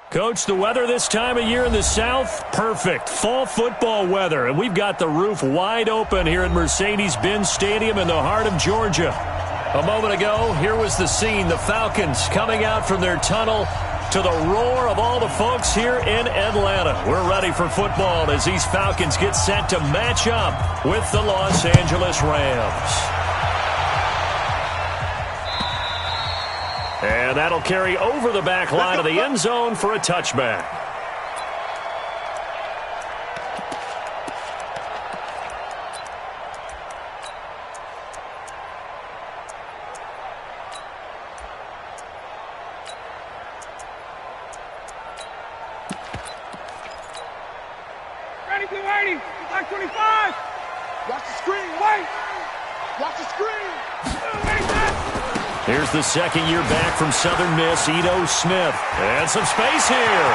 Coach, the weather this time of year in the South, perfect. Fall football weather, and we've got the roof wide open here at Mercedes-Benz Stadium in the heart of Georgia. A moment ago, here was the scene. The Falcons coming out from their tunnel to the roar of all the folks here in Atlanta. We're ready for football as these Falcons get set to match up with the Los Angeles Rams. And that'll carry over the back line of the end zone for a touchback. Ready, blue 80, black 25. Watch the screen, wait. Watch the screen. Here's the second year back from Southern Miss, Ito Smith. And some space here.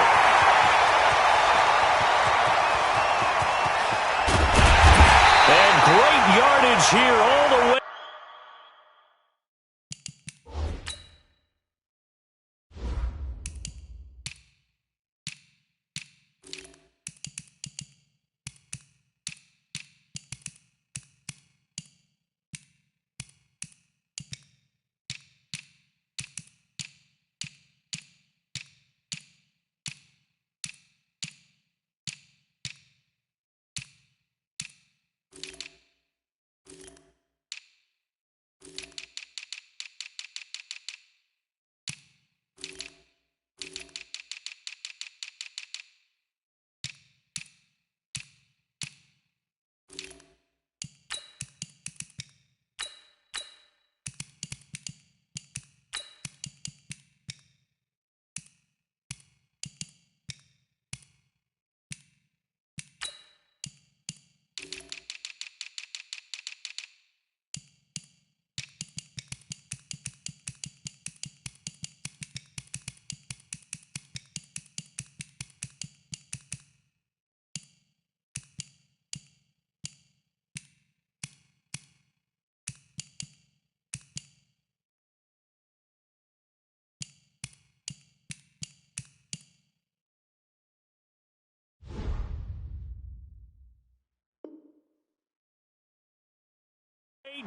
And great yardage here all the way.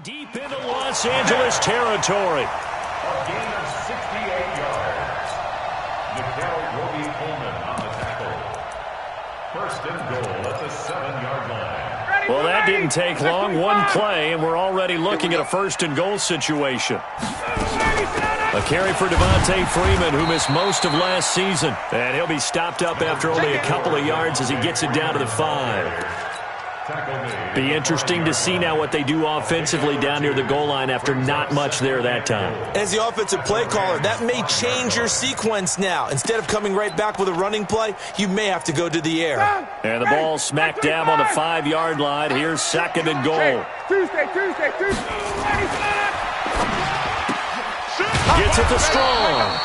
Deep into Los Angeles territory. A gain of 68 yards. Nickel Roby Coleman on the tackle. First and goal at the 7-yard line. Well, that didn't take long. One play, and we're already looking at a first and goal situation. A carry for Devontae Freeman, who missed most of last season. And he'll be stopped up after only a couple of yards as he gets it down to the 5. Be interesting to see now what they do offensively down near the goal line after not much there that time. As the offensive play caller, that may change your sequence now. Instead of coming right back with a running play, you may have to go to the air. And the ball smack dab on the 5-yard line. Here's second and goal. Tuesday. Gets it to Strong.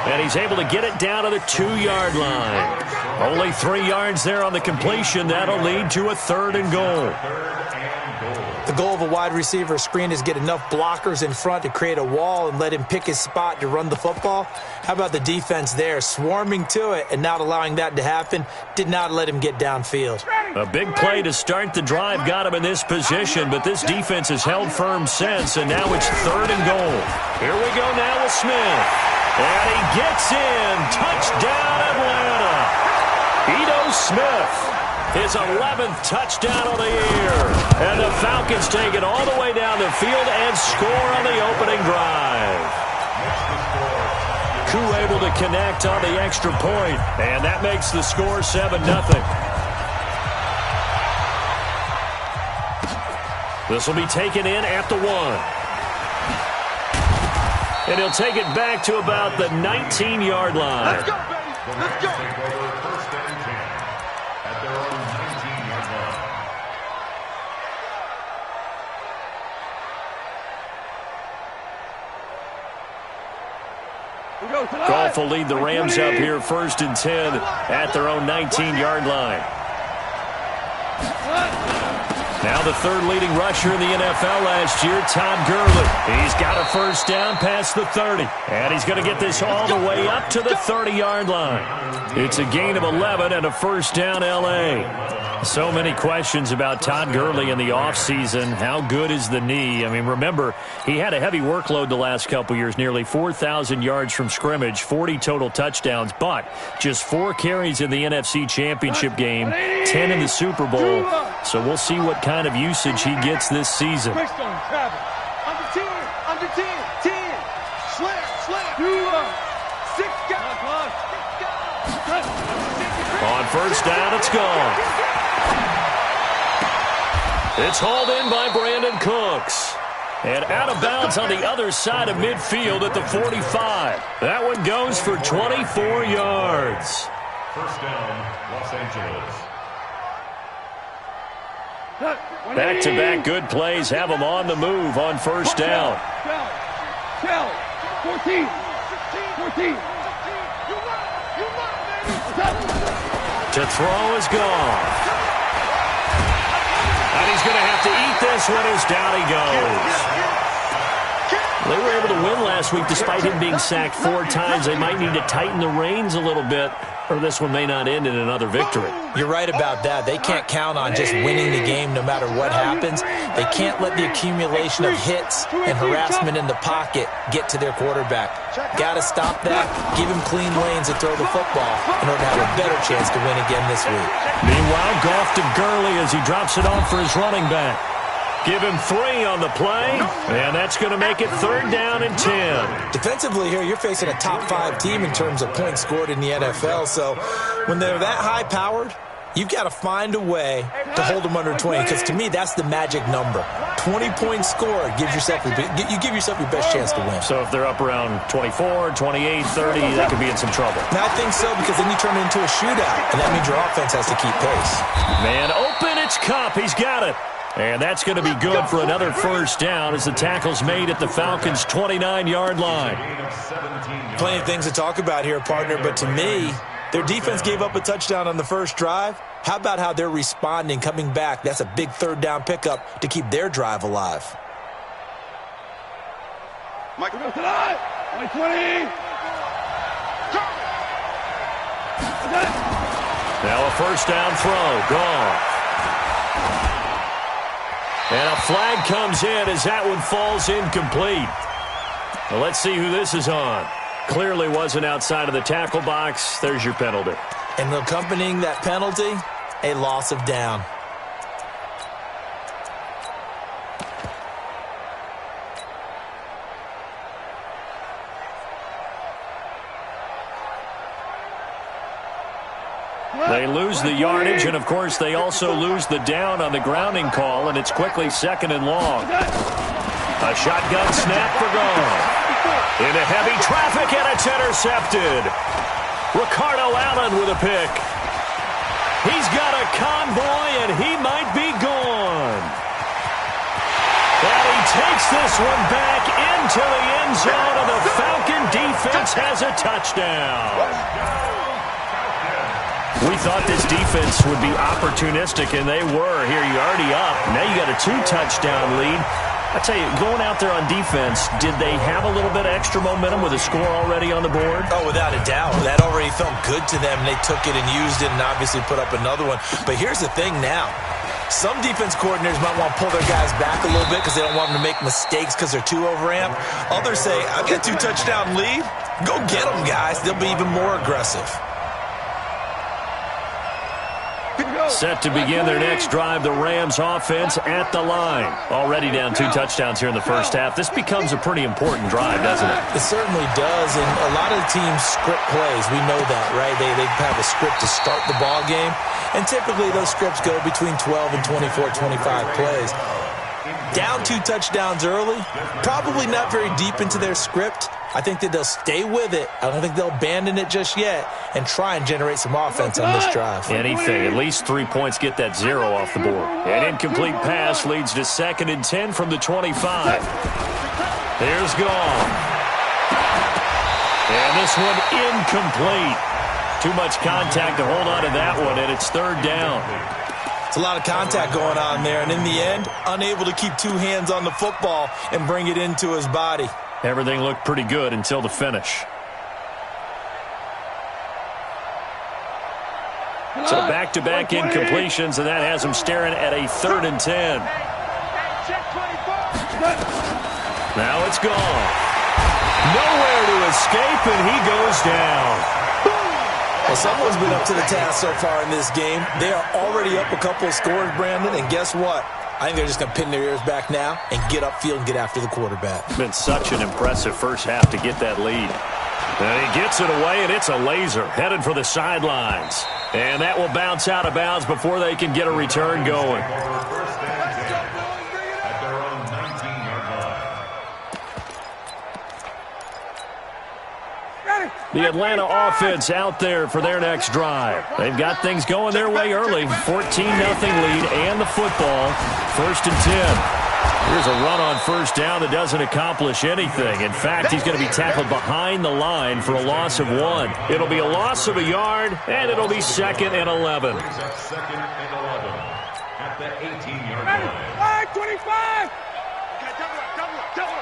And he's able to get it down to the 2-yard line. Only 3 yards there on the completion. That'll lead to a third and goal. The goal of a wide receiver screen is get enough blockers in front to create a wall and let him pick his spot to run the football. How about the defense there, swarming to it and not allowing that to happen? Did not let him get downfield. A big play to start the drive got him in this position, but this defense has held firm since, and now it's third and goal. Here we go now with Smith. And he gets in. Touchdown, Atlanta. Ito Smith. His 11th touchdown of the year. And the Falcons take it all the way down the field and score on the opening drive. Koo able to connect on the extra point, and that makes the score 7-0. This will be taken in at the 1. And he'll take it back to about the 19-yard line. Let's go, baby. Let's go. First and 10 at their own 19-yard line. Goff will lead the Rams up here first and 10 at their own 19-yard line. Now the third leading rusher in the NFL last year, Todd Gurley. He's got a first down past the 30. And he's going to get this all the way up to the 30-yard line. It's a gain of 11 and a first down L.A. So many questions about Todd Gurley in the offseason. How good is the knee? I mean, remember, he had a heavy workload the last couple years, nearly 4,000 yards from scrimmage, 40 total touchdowns, but just 4 carries in the NFC Championship game, 10 in the Super Bowl. So we'll see what kind of usage he gets this season. Under 10, under 10, 10. Slam. 6 guys. On first down, it's gone. It's hauled in by Brandon Cooks. And out of bounds on the other side of midfield at the 45. That one goes for 24 yards. First down, Los Angeles. Back-to-back good plays have them on the move on first down. 14. To throw is gone. And he's going to have to eat this one as down he goes. They were able to win last week despite him being sacked 4 times. They might need to tighten the reins a little bit, or this one may not end in another victory. You're right about that. They can't count on just winning the game no matter what happens. They can't let the accumulation of hits and harassment in the pocket get to their quarterback. Got to stop that, give him clean lanes and throw the football in order to have a better chance to win again this week. Meanwhile, Goff to Gurley as he drops it off for his running back. Give him 3 on the play, and that's going to make it 3rd down and 10. Defensively here, you're facing a top 5 team in terms of points scored in the NFL, so when they're that high-powered, you've got to find a way to hold them under 20, because to me, that's the magic number. 20 points scored gives yourself you give yourself your best chance to win. So if they're up around 24, 28, 30, they could be in some trouble. And I think so, because then you turn it into a shootout, and that means your offense has to keep pace. Man open, it's Kupp. He's got it. And that's going to be good for another first down as the tackle's made at the Falcons' 29-yard line. Plenty of things to talk about here, partner, but to me, their defense gave up a touchdown on the first drive. How about how they're responding, coming back? That's a big 3rd down pickup to keep their drive alive. Michael goes to the 20. Now a first down throw, gone. And a flag comes in as that one falls incomplete. Well, let's see who this is on. Clearly wasn't outside of the tackle box. There's your penalty. And accompanying that penalty, a loss of down. They lose the yardage, and of course they also lose the down on the grounding call, and it's quickly 2nd and long. A shotgun snap for gone. Into heavy traffic, and it's intercepted. Ricardo Allen with a pick. He's got a convoy, and he might be gone. And he takes this one back into the end zone, and the Falcon defense has a touchdown. We thought this defense would be opportunistic, and they were. Here, you're already up. Now you got a 2-touchdown lead. I tell you, going out there on defense, did they have a little bit of extra momentum with a score already on the board? Oh, without a doubt. That already felt good to them. They took it and used it and obviously put up another one. But here's the thing now. Some defense coordinators might want to pull their guys back a little bit because they don't want them to make mistakes because they're too overamped. Others say, I've got a 2-touchdown lead. Go get them, guys. They'll be even more aggressive. Set to begin their next drive, the Rams offense at the line. Already down 2 touchdowns here in the first half. This becomes a pretty important drive, doesn't it? It certainly does, and a lot of the teams script plays. We know that, right? They have a script to start the ball game, and typically those scripts go between 12 and 24, 25 plays. Down 2 touchdowns early, probably not very deep into their script. I think that they'll stay with it. I don't think they'll abandon it just yet and try and generate some offense on this drive. Anything. At least 3 points get that 0 off the board. An incomplete pass leads to 2nd and 10 from the 25. Here's gone. And this one incomplete. Too much contact to hold on to that one, and it's 3rd down. It's a lot of contact going on there, and in the end, unable to keep two hands on the football and bring it into his body. Everything looked pretty good until the finish. So back-to-back incompletions, and that has him staring at a 3rd and 10. Now it's gone. Nowhere to escape, and he goes down. Well, someone's been up to the task so far in this game. They are already up a couple of scores, Brandon, and guess what? I think they're just going to pin their ears back now and get upfield and get after the quarterback. Been such an impressive first half to get that lead. And he gets it away, and it's a laser headed for the sidelines. And that will bounce out of bounds before they can get a return going. The Atlanta offense out there for their next drive. They've got things going their way early. 14-0 lead and the football. 1st and 10. Here's a run on first down that doesn't accomplish anything. In fact, he's going to be tackled behind the line for a loss of 1. It'll be a loss of a yard, and it'll be 2nd and 11. 2nd and 11 at the 18-yard line. 25! Double.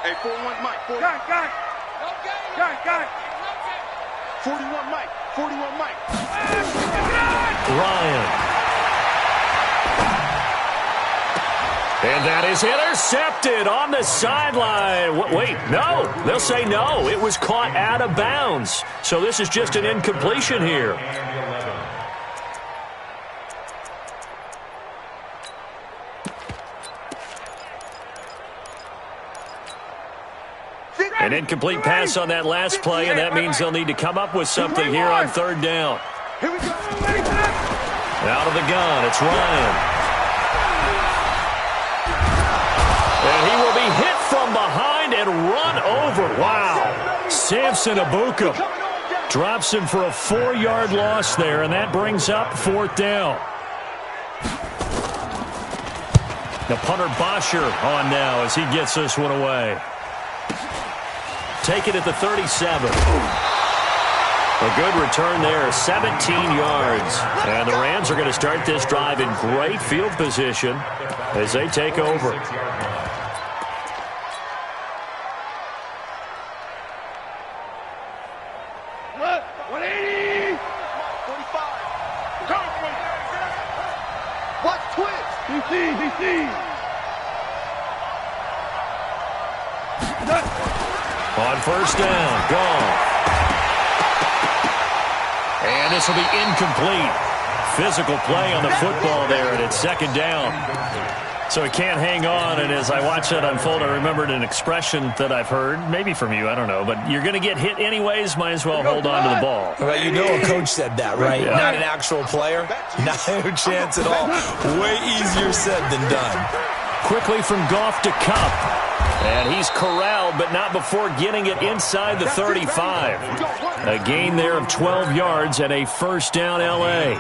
Hey, 4-1 Mike. Got it. 41 Mike. Ryan. And that is intercepted on the sideline. Wait, no. They'll say no. It was caught out of bounds. So this is just an incompletion here. An incomplete pass on that last play, and that means they'll need to come up with something here on 3rd down. Here we go. Out of the gun, it's Ryan. And he will be hit from behind and run over. Wow. Samson Abuka drops him for a 4-yard loss there, and that brings up 4th down. The punter Bosher on now as he gets this one away. Take it at the 37. A good return there, 17 yards. And the Rams are going to start this drive in great field position as they take over. What? 180! 45. Watch twitch. DC. On first down, gone. And this will be incomplete. Physical play on the football there, and it's 2nd down. So he can't hang on, and as I watch that unfold, I remembered an expression that I've heard, maybe from you, I don't know, but you're going to get hit anyways, might as well hold on to the ball. Well, you know a coach said that, right? Yeah. Not an actual player. Not a chance at all. Way easier said than done. Quickly from Goff to Kupp. And he's corralled, but not before getting it inside the 35. A gain there of 12 yards and a 1st down L.A.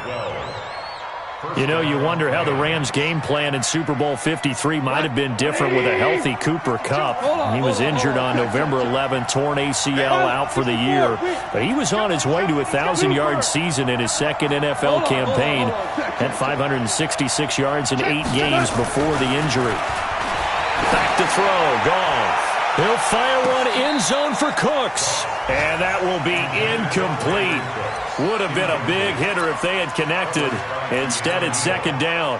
You know, you wonder how the Rams' game plan in Super Bowl 53 might have been different with a healthy Cooper Kupp. He was injured on November 11, torn ACL, out for the year. But he was on his way to a 1,000-yard season in his 2nd NFL campaign. Had 566 yards in 8 games before the injury. Back to throw, Goff. He'll fire one end zone for Cooks. And that will be incomplete. Would have been a big hitter if they had connected. Instead, it's 2nd down.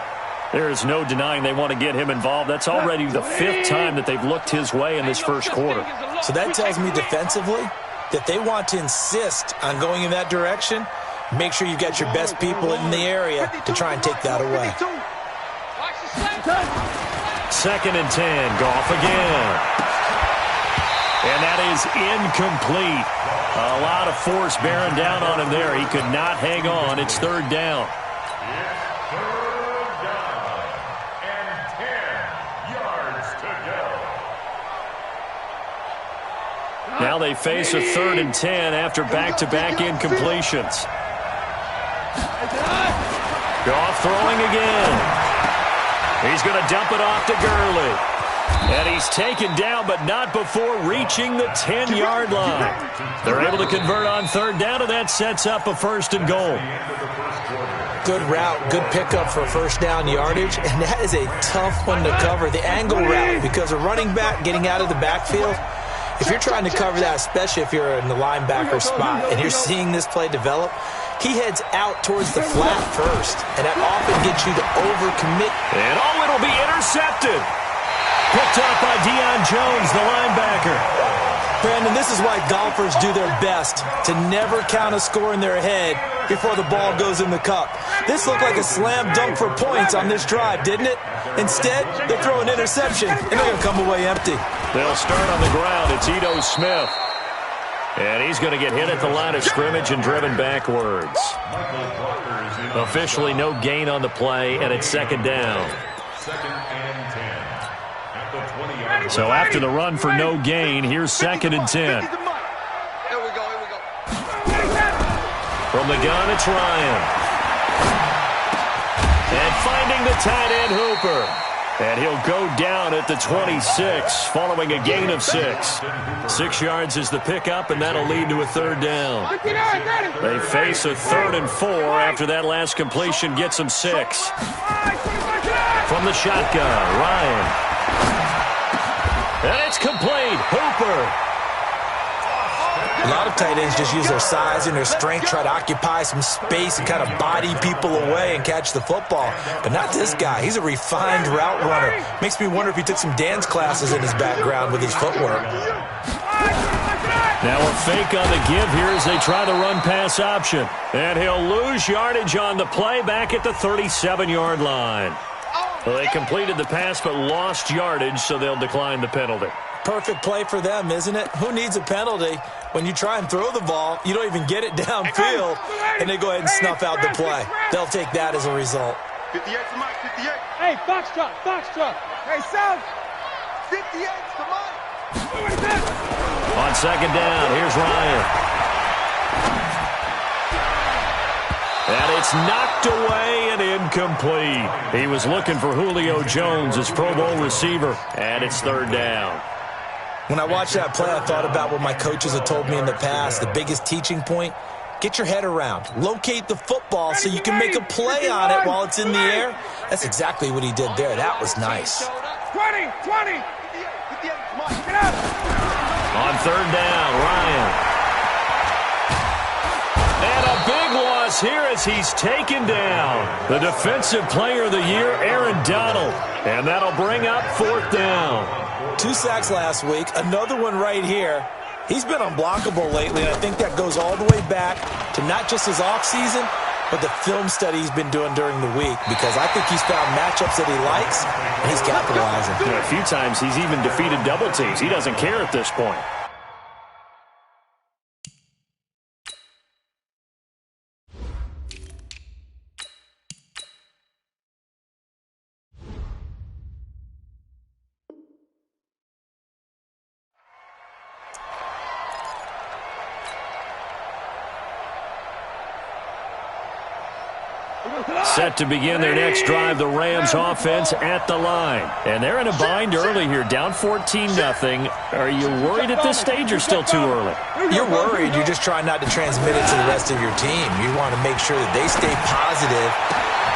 There is no denying they want to get him involved. That's already the 5th time that they've looked his way in this first quarter. So that tells me defensively that they want to insist on going in that direction. Make sure you get your best people in the area to try and take that away. 2nd and 10, Goff again. And that is incomplete. A lot of force bearing down on him there. He could not hang on. It's 3rd down. It's 3rd down and 10 yards to go. Now they face a 3rd and 10 after back-to-back incompletions. Goff throwing again. He's going to dump it off to Gurley. And he's taken down, but not before reaching the 10-yard line. They're able to convert on 3rd down, and that sets up a 1st and goal. good route, good pickup for first down yardage, and that is a tough one to cover, the angle route, because a running back getting out of the backfield, if you're trying to cover that, especially if you're in the linebacker spot and you're seeing this play develop, he heads out towards the flat first, and that often gets you to overcommit. And it'll be intercepted. Picked up by Deion Jones, the linebacker. Brandon, this is why golfers do their best to never count a score in their head before the ball goes in the cup. This looked like a slam dunk for points on this drive, didn't it? Instead, they throw an interception, and they're going to come away empty. They'll start on the ground. It's Ito Smith. And he's going to get hit at the line of scrimmage and driven backwards. Officially no gain on the play, and it's second down. Second and 10. At the 20-yard So after the run for no gain, here's second and 10. Here we go. From the gun, it's Ryan. And finding the tight end, Hooper. And he'll go down at the 26 following a gain of 6. 6 yards is the pickup, and that'll lead to a third down. They face a 3rd and 4 after that last completion gets them 6. From the shotgun, Ryan. And it's complete. Hooper. A lot of tight ends just use their size and their strength, try to occupy some space and kind of body people away and catch the football. But not this guy. He's a refined route runner. Makes me wonder if he took some dance classes in his background with his footwork. Now a fake on the give here as they try the run-pass option. And he'll lose yardage on the play back at the 37-yard line. Well, they completed the pass but lost yardage, so they'll decline the penalty. Perfect play for them, isn't it? Who needs a penalty? When you try and throw the ball, you don't even get it downfield, and they go ahead and snuff out the play. They'll take that as a result. 58 to Mike, 58. Hey, Foxtrot. Hey, South. 58 to Mike. On second down, here's Ryan. And it's knocked away and incomplete. He was looking for Julio Jones, his Pro Bowl receiver, and it's third down. When I watched that play, I thought about what my coaches have told me in the past. The biggest teaching point, get your head around. Locate the football so you can make a play on it while it's in the air. That's exactly what he did there. That was nice. 20. Get up. On third down, Ryan. And a big loss here as he's taken down. The defensive player of the year, Aaron Donald. And that'll bring up fourth down. 2 sacks last week, another one right here. He's been unblockable lately, and I think that goes all the way back to not just his offseason, but the film study he's been doing during the week, because I think he's found matchups that he likes, and he's capitalizing. A few times he's even defeated double teams. He doesn't care at this point. Set to begin their next drive, the Rams offense at the line. And they're in a bind early here, down 14-0. Are you worried at this stage or still too early? You're worried. You're just trying not to transmit it to the rest of your team. You want to make sure that they stay positive,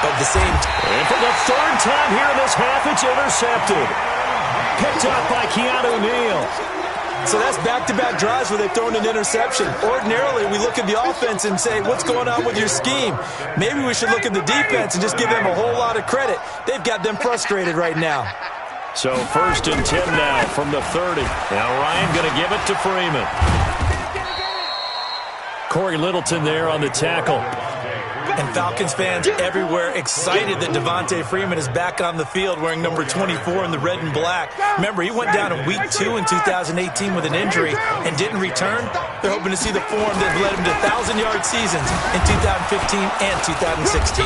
but at the same time. And for the third time here in this half, it's intercepted. Picked up by Keanu Neal. So that's back-to-back drives where they've thrown an interception. Ordinarily, we look at the offense and say, what's going on with your scheme? Maybe we should look at the defense and just give them a whole lot of credit. They've got them frustrated right now. So first and 10 now from the 30. Now Ryan going to give it to Freeman. Corey Littleton there on the tackle. And Falcons fans everywhere excited that Devontae Freeman is back on the field wearing number 24 in the red and black. Remember, he went down in week 2 in 2018 with an injury and didn't return. They're hoping to see the form that led him to 1,000-yard seasons in 2015 and 2016.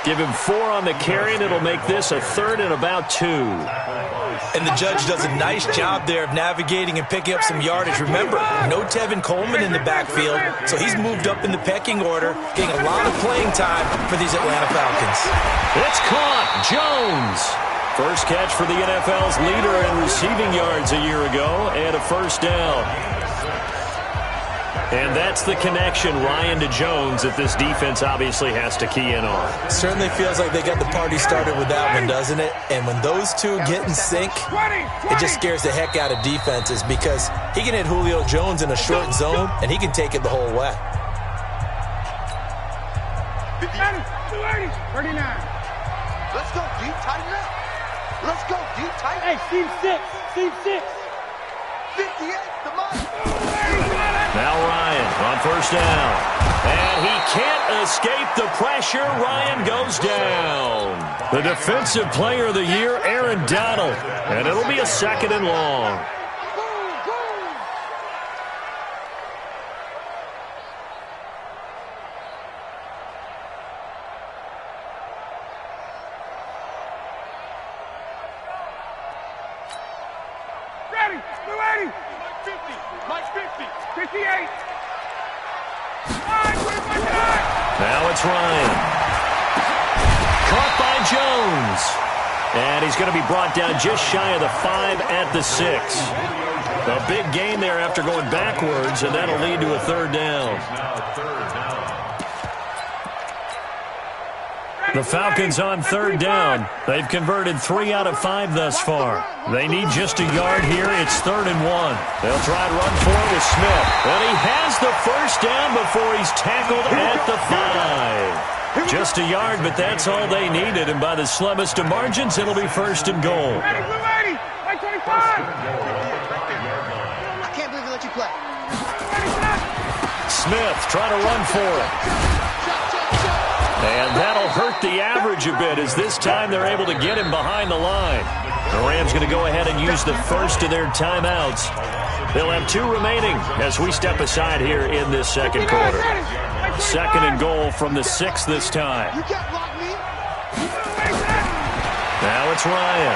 Give him 4 on the carry, and it'll make this a third and about 2. And the judge does a nice job there of navigating and picking up some yardage. Remember, no Tevin Coleman in the backfield, so he's moved up in the pecking order, getting a lot of playing time for these Atlanta Falcons. It's caught. Jones. First catch for the NFL's leader in receiving yards a year ago, and a first down. And that's the connection, Ryan to Jones, that this defense obviously has to key in on. Certainly feels like they got the party started with that one, doesn't it? And when those two get in sync, it just scares the heck out of defenses because he can hit Julio Jones in a short zone, and he can take it the whole way. 280, 39. Let's go deep, tighten up. Let's go deep, tighten up. Hey, seam 6, seam 6. 58, come on. Now Ryan on first down. And he can't escape the pressure. Ryan goes down. The Defensive Player of the Year, Aaron Donald. And it'll be a 2nd and long. Ready, 280. Mike 50, 58. Now it's Ryan. Caught by Jones. And he's going to be brought down just shy of the 5 at the 6. A big gain there after going backwards, and that'll lead to a 3rd down. The Falcons on 3rd down. They've converted 3 out of 5 thus far. They need just a yard here. It's 3rd and 1. They'll try to run for it with Smith. And he has the first down before he's tackled at the 5. Just a yard, but that's all they needed. And by the slimmest of margins, it'll be 1st and goal. Ready, 280, Mike 25. I can't believe we let you play. Smith trying to run for it. And that'll hurt the average a bit as this time they're able to get him behind the line. The Rams going to go ahead and use the first of their timeouts. They'll have 2 remaining as we step aside here in this 2nd quarter. 2nd and goal from the 6 this time. You can't block me. Now it's Ryan.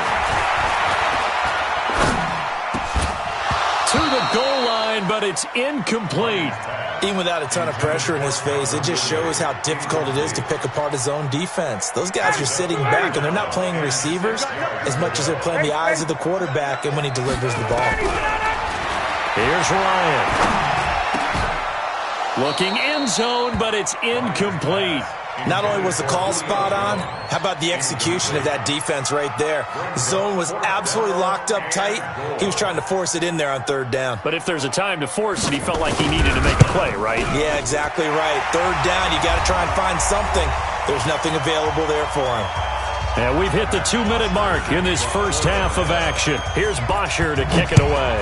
To the goal line, but it's incomplete. Even without a ton of pressure in his face, it just shows how difficult it is to pick apart his own defense. Those guys are sitting back, and they're not playing receivers as much as they're playing the eyes of the quarterback and when he delivers the ball. Here's Ryan. Looking end zone, but it's incomplete. Not only was the call spot on, how about the execution of that defense right there? The zone was absolutely locked up tight. He was trying to force it in there on 3rd down. But if there's a time to force it, he felt like he needed to make a play, right? Yeah, exactly right. 3rd down, you got to try and find something. There's nothing available there for him. And we've hit the 2-minute mark in this first half of action. Here's Bosher to kick it away.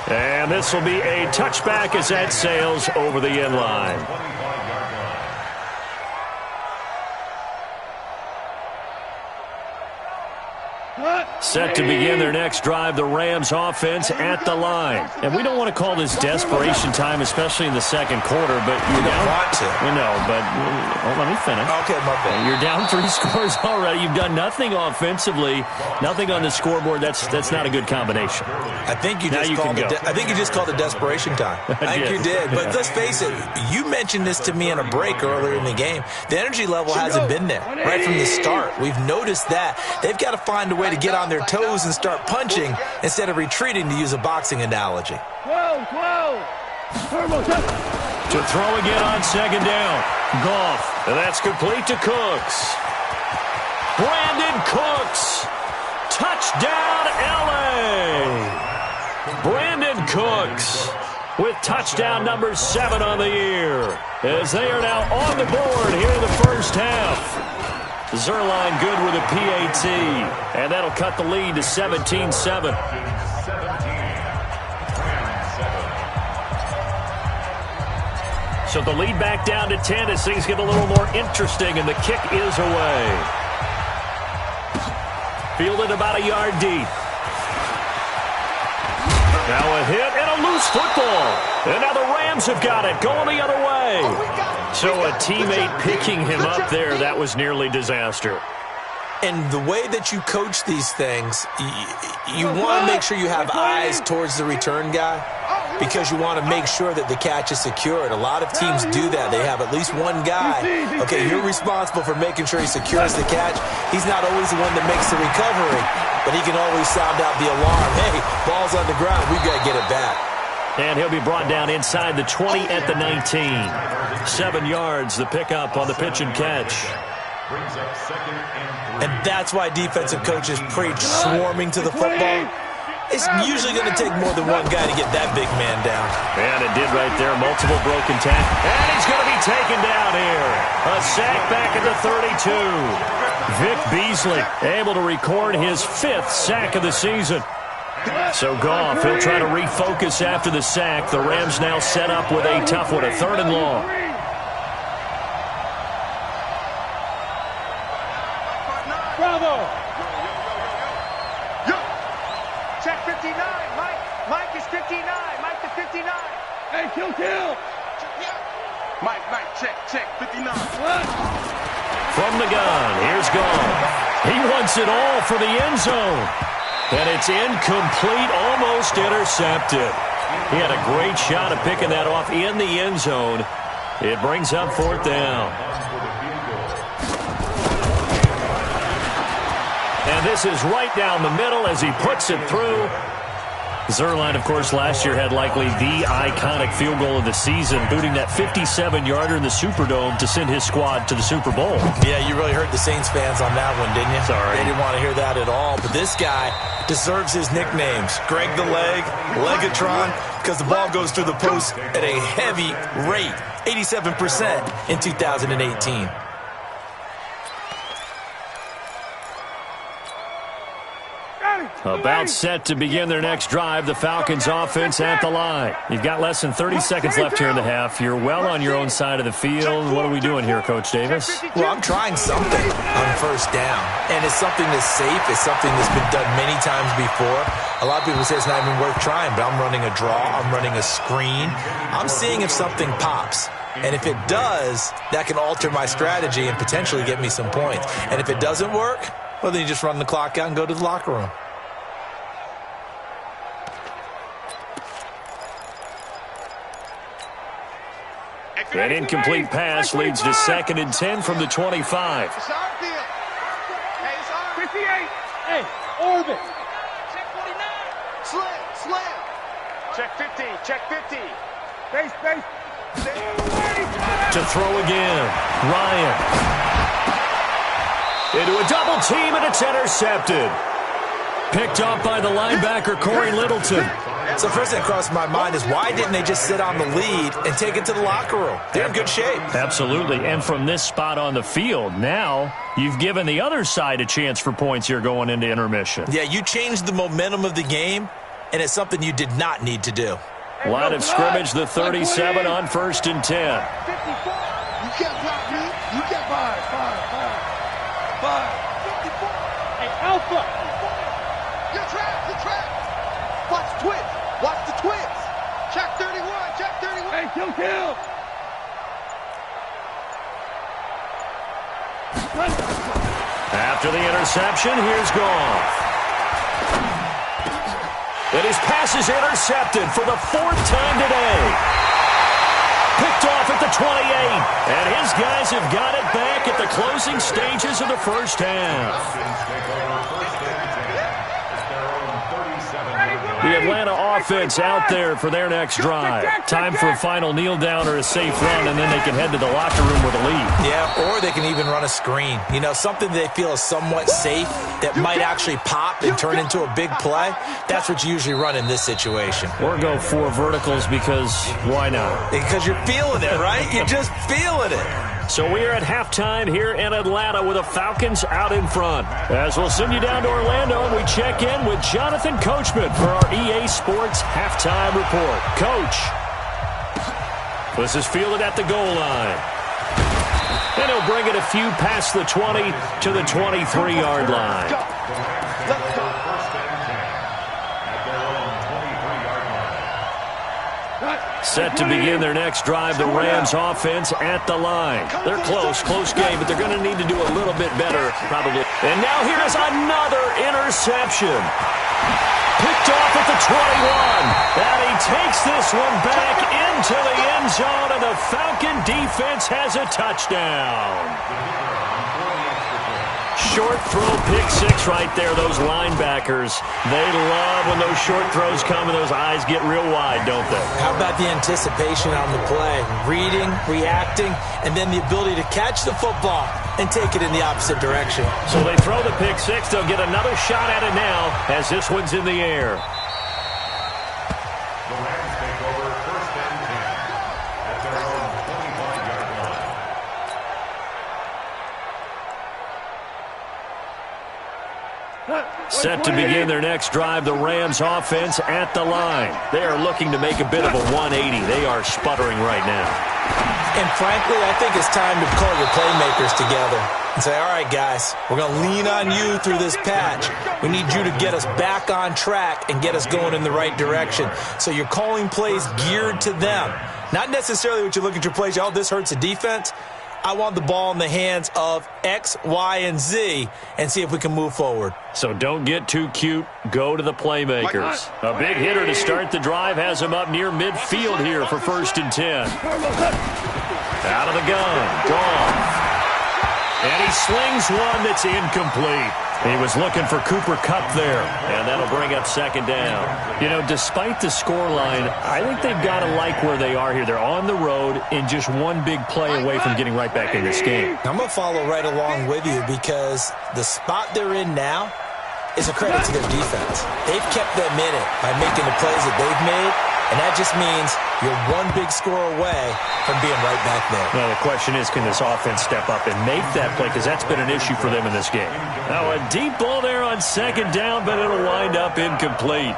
And this will be a touchback as that sails over the end line. Set to begin their next drive, the Rams offense at the line. And we don't want to call this desperation time, especially in the 2nd quarter, but you don't want to. No, but let me finish. Okay, my bad. You're down 3 scores already. You've done nothing offensively, nothing on the scoreboard. That's not a good combination. I think you just called it desperation time. I think you did. But let's face it, you mentioned this to me in a break earlier in the game. The energy level hasn't been there right from the start. We've noticed that. They've got to find a way to get on their toes and start punching instead of retreating, to use a boxing analogy. Whoa. To throw again on 2nd down. Goff. And that's complete to Cooks. Brandon Cooks. Touchdown, L.A. Brandon Cooks with touchdown number 7 on the year as they are now on the board here in the first half. Zerline good with a PAT, and that'll cut the lead to 17-7. So the lead back down to 10 as things get a little more interesting, and the kick is away. Fielded about a yard deep. Now a hit and a loose football. And now the Rams have got it, going the other way. So a teammate picking him up there, that was nearly disaster. And the way that you coach these things, you want to make sure you have eyes towards the return guy. because you want to make sure that the catch is secured. A lot of teams do that. They have at least one guy. Okay, you're responsible for making sure he secures the catch. He's not always the one that makes the recovery, but he can always sound out the alarm. Hey, ball's on the ground. We've got to get it back. And he'll be brought down inside the 20 at the 19. 7 yards, the pickup on the pitch and catch. And that's why defensive coaches preach swarming to the football. It's usually going to take more than one guy to get that big man down. And it did right there. Multiple broken tackles. And he's going to be taken down here. A sack back at the 32. Vic Beasley able to record his 5th sack of the season. So Goff, he'll try to refocus after the sack. The Rams now set up with a tough one, a 3rd and long. Bravo! Yo! Check 59. Mike is 59. Mike to 59. Hey, kill! Mike, check 59. From the gun, here's Goff. He wants it all for the end zone. And it's incomplete, almost intercepted. He had a great shot of picking that off in the end zone. It brings up 4th down. And this is right down the middle as he puts it through. Zuerlein, of course, last year had likely the iconic field goal of the season, booting that 57-yarder in the Superdome to send his squad to the Super Bowl. Yeah, you really hurt the Saints fans on that one, didn't you? Sorry. They didn't want to hear that at all. But this guy deserves his nicknames. Greg the Leg, Legatron, because the ball goes through the post at a heavy rate, 87% in 2018. About set to begin their next drive, the Falcons offense at the line. You've got less than 30 seconds left here in the half. You're well on your own side of the field. What are we doing here, Coach Davis? Well, I'm trying something on 1st down, and it's something that's safe. It's something that's been done many times before. A lot of people say it's not even worth trying, but I'm running a draw. I'm running a screen. I'm seeing if something pops. And if it does, that can alter my strategy and potentially get me some points. And if it doesn't work, well, then you just run the clock out and go to the locker room. An incomplete pass leads to 2nd and 10 from the 25. It's our deal. Hey, it's our 58. Hey, orbit. Check 49. Slam. Check 50. Check 50. Base. To throw again. Ryan. Into a double team, and it's intercepted. Picked off by the linebacker, Corey Littleton. So first thing that crossed my mind is why didn't they just sit on the lead and take it to the locker room? They're in good shape. Absolutely. And from this spot on the field, now you've given the other side a chance for points here going into intermission. Yeah, you changed the momentum of the game, and it's something you did not need to do. Line of scrimmage, the 37 on 1st and 10. 54. You can't block me. You can't fire. 54. Hey, Alpha. You're trapped. Watch the twins. Watch the twins. Check 31. Hey, kill. After the interception, here's Goff. And his pass is intercepted for the 4th time today. Picked off at the 28. And his guys have got it back at the closing stages of the first half. The Atlanta offense out there for their next drive. Time for a final kneel down or a safe run, and then they can head to the locker room with a lead. Yeah, or they can even run a screen. You know, something they feel is somewhat safe that might actually pop and turn into a big play. That's what you usually run in this situation. Or go 4 verticals because why not? Because you're feeling it, right? You're just feeling it. So we are at halftime here in Atlanta with the Falcons out in front. As we'll send you down to Orlando, and we check in with Jonathan Coachman for our EA Sports Halftime Report. Coach, this is fielded at the goal line. And he'll bring it a few past the 20 to the 23-yard line. Let's go. Set to begin their next drive, the Rams offense at the line. They're close game, but they're going to need to do a little bit better, probably. And now here is another interception. Picked off at the 21. And he takes this into the end zone, and the Falcon defense has a touchdown. Short throw, pick six right there, those linebackers. They love when those short throws come and those eyes get real wide, don't they? How about the anticipation on the play? Reading, reacting, and then the ability to catch the football and take it in the opposite direction. So they throw the pick six. They'll get another shot at it now as this one's in the air. The Rams take over 1st and 10 at their own 25-yard line. Set to begin their next drive, the Rams offense at the line. They are looking to make a bit of a 180. They are sputtering right now. And frankly, I think it's time to call your playmakers together and say, all right, guys, we're going to lean on you through this patch. We need you to get us back on track and get us going in the right direction. So you're calling plays geared to them. Not necessarily what you look at your plays, oh, this hurts the defense. I want the ball in the hands of X, Y, and Z and see if we can move forward. So don't get too cute. Go to the playmakers. A big hitter to start the drive has him up near midfield here for 1st and 10. Out of the gun. Goff. And he slings one that's incomplete. He was looking for Cooper Kupp there, and that'll bring up 2nd down. You know, despite the scoreline, I think they've got to like where they are here. They're on the road and just one big play away from getting right back in this game. I'm going to follow right along with you because the spot they're in now is a credit to their defense. They've kept them in it by making the plays that they've made, and that just means you're one big score away from being right back there. Now, the question is, can this offense step up and make that play? Because that's been an issue for them in this game. Now, a deep ball there on 2nd down, but it'll wind up incomplete.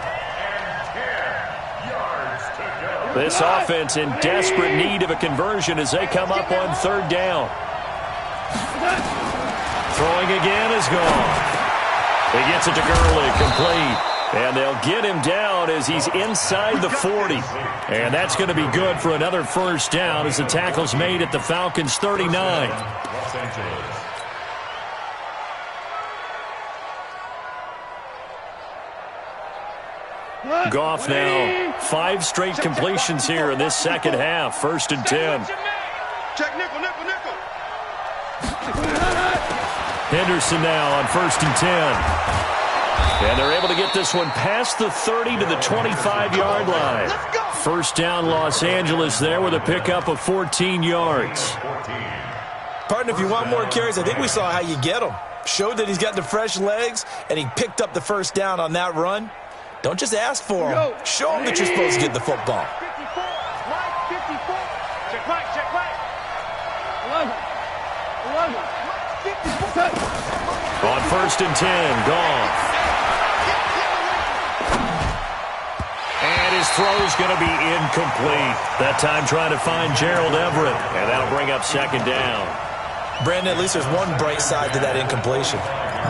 This offense in desperate need of a conversion as they come up on 3rd down. Throwing again is gone. He gets it to Gurley, complete. And they'll get him down as he's inside the 40. And that's going to be good for another 1st down as the tackle's made at the Falcons' 39. Los Angeles. Goff now, 5 straight completions here in this 2nd half. 1st and 10. Check nickel, nickel, nickel. Henderson now on 1st and 10. And they're able to get this one past the 30 to the 25-yard line. 1st down, Los Angeles there with a pickup of 14 yards. Partner, if you want more carries, I think we saw how you get them. Showed that he's got the fresh legs, and he picked up the 1st down on that run. Don't just ask for him. Show him that you're supposed to get the football. 54, right, 54. Check right, check right. 11, 54. On 1st and 10, Goff. And his throw's going to be incomplete. That time trying to find Gerald Everett. And that'll bring up 2nd down. Brandon, at least there's one bright side to that incompletion.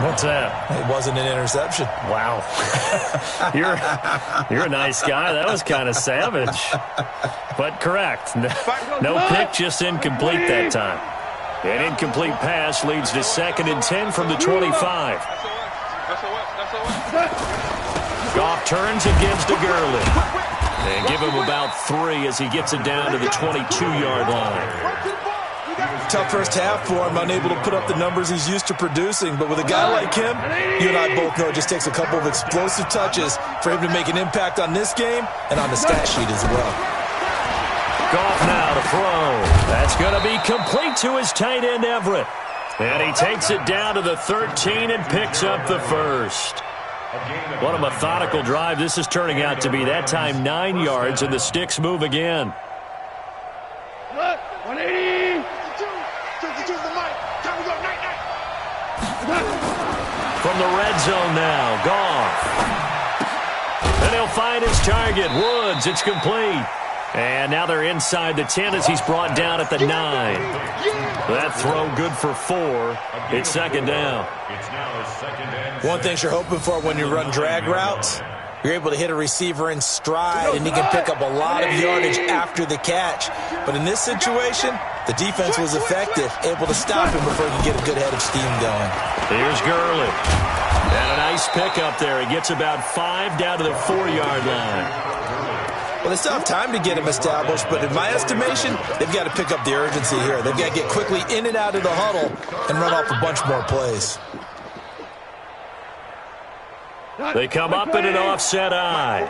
What's that? It wasn't an interception. Wow. You're a nice guy. That was kind of savage. But correct. No pick, just incomplete that time. An incomplete pass leads to 2nd and 10 from the 25. Goff turns and gives to Gurley. And give him about 3 as he gets it down to the 22-yard line. Tough 1st half for him, unable to put up the numbers he's used to producing. But with a guy like him, you and I both know it just takes a couple of explosive touches for him to make an impact on this game and on the stat sheet as well. Goff now to throw. That's going to be complete to his tight end, Everett. And he takes it down to the 13 and picks up the 1st. What a methodical drive this is turning out to be. That time 9 yards, and the sticks move again. 180. 52 the mic. Time to go. Night, night. From the red zone now, Goff. And he'll find his target, Woods. It's complete. And now they're inside the 10 as he's brought down at the 9. That throw good for 4. It's 2nd down. It's now 2nd and 6. One thing you're hoping for when you run drag routes, you're able to hit a receiver in stride, and he can pick up a lot of yardage after the catch. But in this situation, the defense was effective, able to stop him before he could get a good head of steam going. Here's Gurley. And a nice pickup there. He gets about 5 down to the 4-yard line. Well, they still have time to get him established, but in my estimation, they've got to pick up the urgency here. They've got to get quickly in and out of the huddle and run off a bunch more plays. They come up in an offset eye.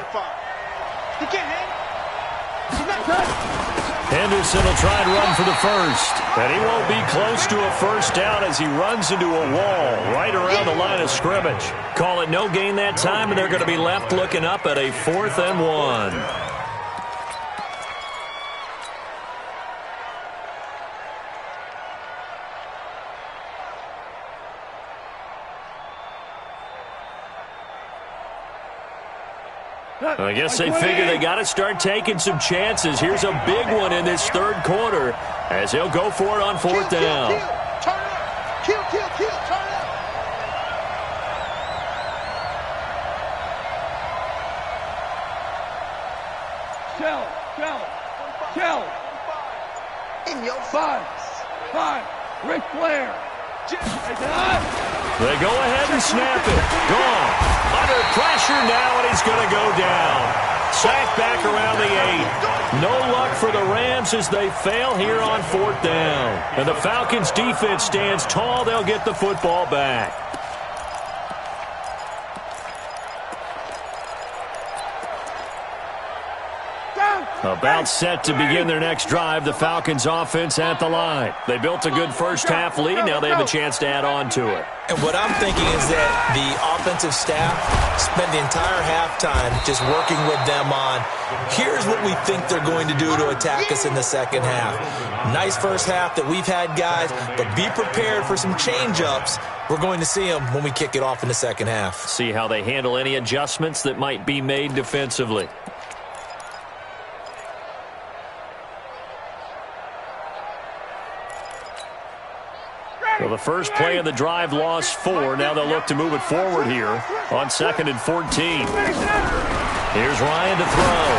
Henderson will try and run for the first. And he won't be close to a first down as he runs into a wall right around the line of scrimmage. Call it no gain that time, and they're going to be left looking up at a 4th and 1. I guess they figure they got to start taking some chances. Here's a big one in this third quarter as he'll go for it on 4th down. Turn up. Kill, turn up. Shell. In your Five. Ric Flair. They go ahead and snap it. Gone. Under pressure now, and he's going to go down. Sacked back around the 8. No luck for the Rams as they fail here on 4th down. And the Falcons' defense stands tall. They'll get the football back. About set to begin their next drive, the Falcons offense at the line. They built a good first-half lead. Now they have a chance to add on to it. And what I'm thinking is that the offensive staff spent the entire halftime just working with them on, here's what we think they're going to do to attack us in the second half. Nice first half that we've had, guys, but be prepared for some change-ups. We're going to see them when we kick it off in the second half. See how they handle any adjustments that might be made defensively. Well, the first play of the drive lost 4. Now they'll look to move it forward here on 2nd and 14. Here's Ryan to throw.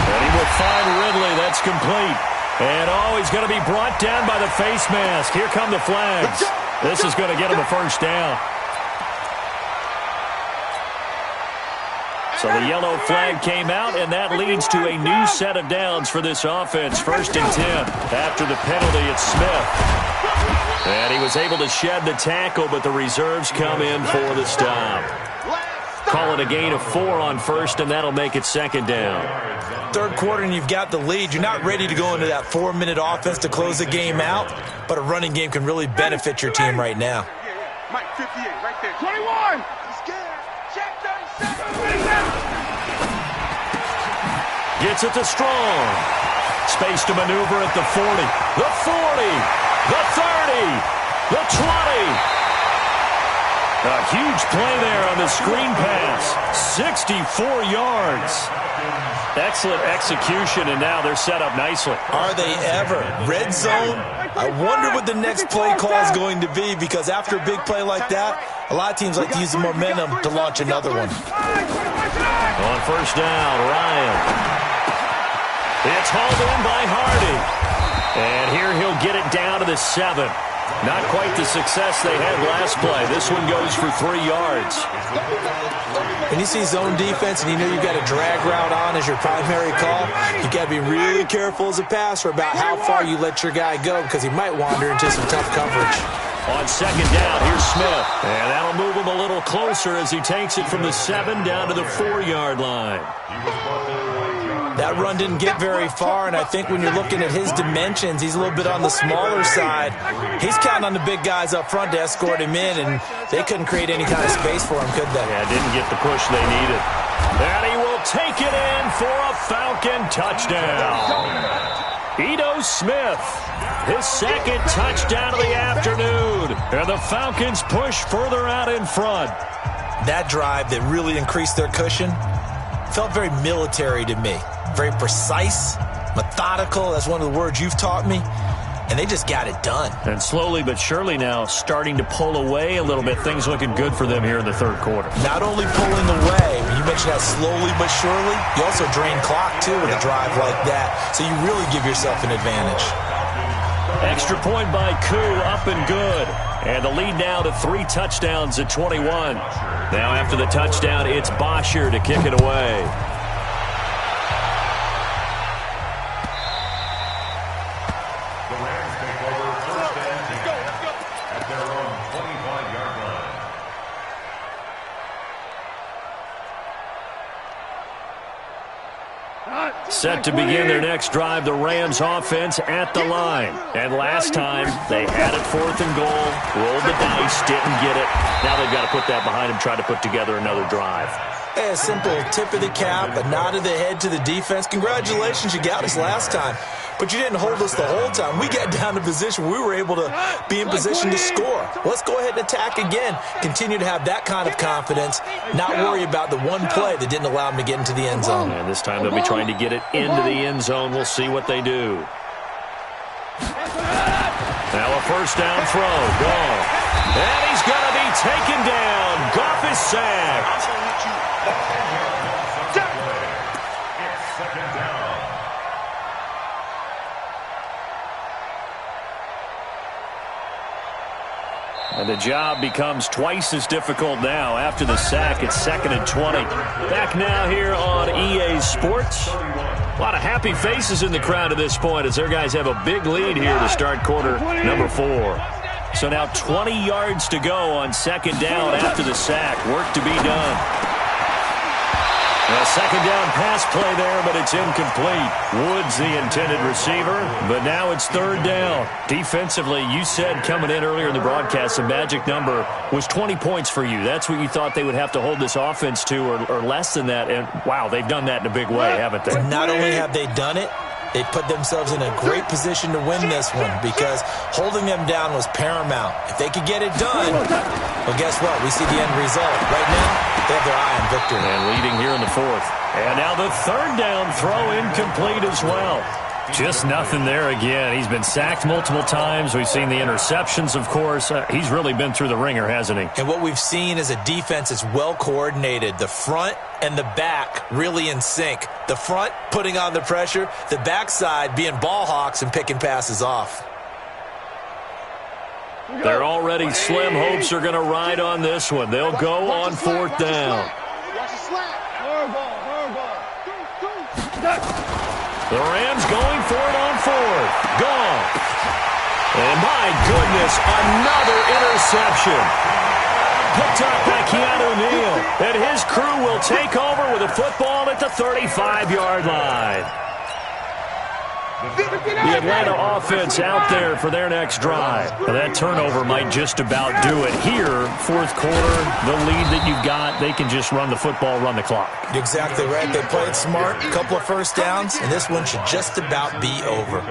And he will find Ridley. That's complete. And, he's going to be brought down by the face mask. Here come the flags. This is going to get him a first down. So the yellow flag came out, and that leads to a new set of downs for this offense. 1st and 10. After the penalty, it's Smith. And he was able to shed the tackle, but the reserves come in for the stop. Call it a gain of 4 on 1st, and that'll make it 2nd down. Third quarter, and you've got the lead. You're not ready to go into that 4-minute offense to close the game out, but a running game can really benefit your team right now. Mike 58, right there. 21. Check 37. Gets it to Strong. Space to maneuver at the 40. The 40. The 30, the 20. A huge play there on the screen pass. 64 yards. Excellent execution, and now they're set up nicely. Are they ever? Red zone? I wonder what the next play call is going to be, because after a big play like that, a lot of teams like to use the momentum to launch another one. On 1st down, Ryan. It's hauled in by Hardy. And here he'll get it down to the 7. Not quite the success they had last play. This one goes for 3 yards. When you see zone defense and you know you've got a drag route on as your primary call, you got to be really careful as a passer about how far you let your guy go, because he might wander into some tough coverage. On 2nd down, here's Smith. And that'll move him a little closer as he takes it from the 7 down to the 4-yard line. That run didn't get very far, and I think when you're looking at his dimensions, he's a little bit on the smaller side. He's counting on the big guys up front to escort him in, and they couldn't create any kind of space for him, could they? Yeah, didn't get the push they needed. And he will take it in for a Falcon touchdown. Ito Smith, his 2nd touchdown of the afternoon. And the Falcons push further out in front. That drive that really increased their cushion felt very military to me. Very precise, methodical. That's one of the words you've taught me. And they just got it done. And slowly but surely now starting to pull away a little bit. Things looking good for them here in the third quarter. Not only pulling away, you mentioned that slowly but surely, you also drain clock, too, with a drive like that. So you really give yourself an advantage. Extra point by Koo, up and good. And the lead now to 3 touchdowns at 21. Now after the touchdown, it's Bosher to kick it away. Set to begin their next drive, the Rams offense at the line. And last time, they had it 4th and goal, rolled the dice, didn't get it. Now they've got to put that behind them, try to put together another drive. Hey, a simple tip of the cap, a nod of the head to the defense. Congratulations, you got us last time. But you didn't hold us the whole time. We got down to position where we were able to be in position to score. Let's go ahead and attack again. Continue to have that kind of confidence, not worry about the one play that didn't allow them to get into the end zone. And this time they'll be trying to get it into the end zone. We'll see what they do. Now a first down throw. Gone. And he's going to be taken down. Goff is sacked. It's 2nd down. And the job becomes twice as difficult now. After the sack, it's 2nd and 20. Back now here on EA Sports. A lot of happy faces in the crowd at this point as their guys have a big lead here to start quarter number 4. So now 20 yards to go on 2nd down after the sack. Work to be done. A 2nd down pass play there, but it's incomplete. Woods the intended receiver, but now it's 3rd down. Defensively, you said coming in earlier in the broadcast, the magic number was 20 points for you. That's what you thought they would have to hold this offense to, or less than that. And, wow, they've done that in a big way, haven't they? Not only have they done it, they put themselves in a great position to win this one because holding them down was paramount. If they could get it done, well, guess what? We see the end result. Right now, they have their eye on victory. And leading here in the 4th. And now the 3rd down throw incomplete as well. Just nothing there again. He's been sacked multiple times. We've seen the interceptions, of course. He's really been through the ringer, hasn't he? And what we've seen is a defense that's well coordinated. The front and the back really in sync. The front putting on the pressure, the backside being ball hawks and picking passes off. They're already slim hopes are going to ride on this one. They'll go on 4th down. Watch the slant. The Rams going for it on 4th. Gone. And my goodness, another interception. Picked up by Keanu Neal. And his crew will take over with a football at the 35-yard line. The Atlanta offense out there for their next drive. Now that turnover might just about do it. Here, 4th quarter, the lead that you've got, they can just run the football, run the clock. Exactly right. They played smart, a couple of first downs, and this one should just about be over.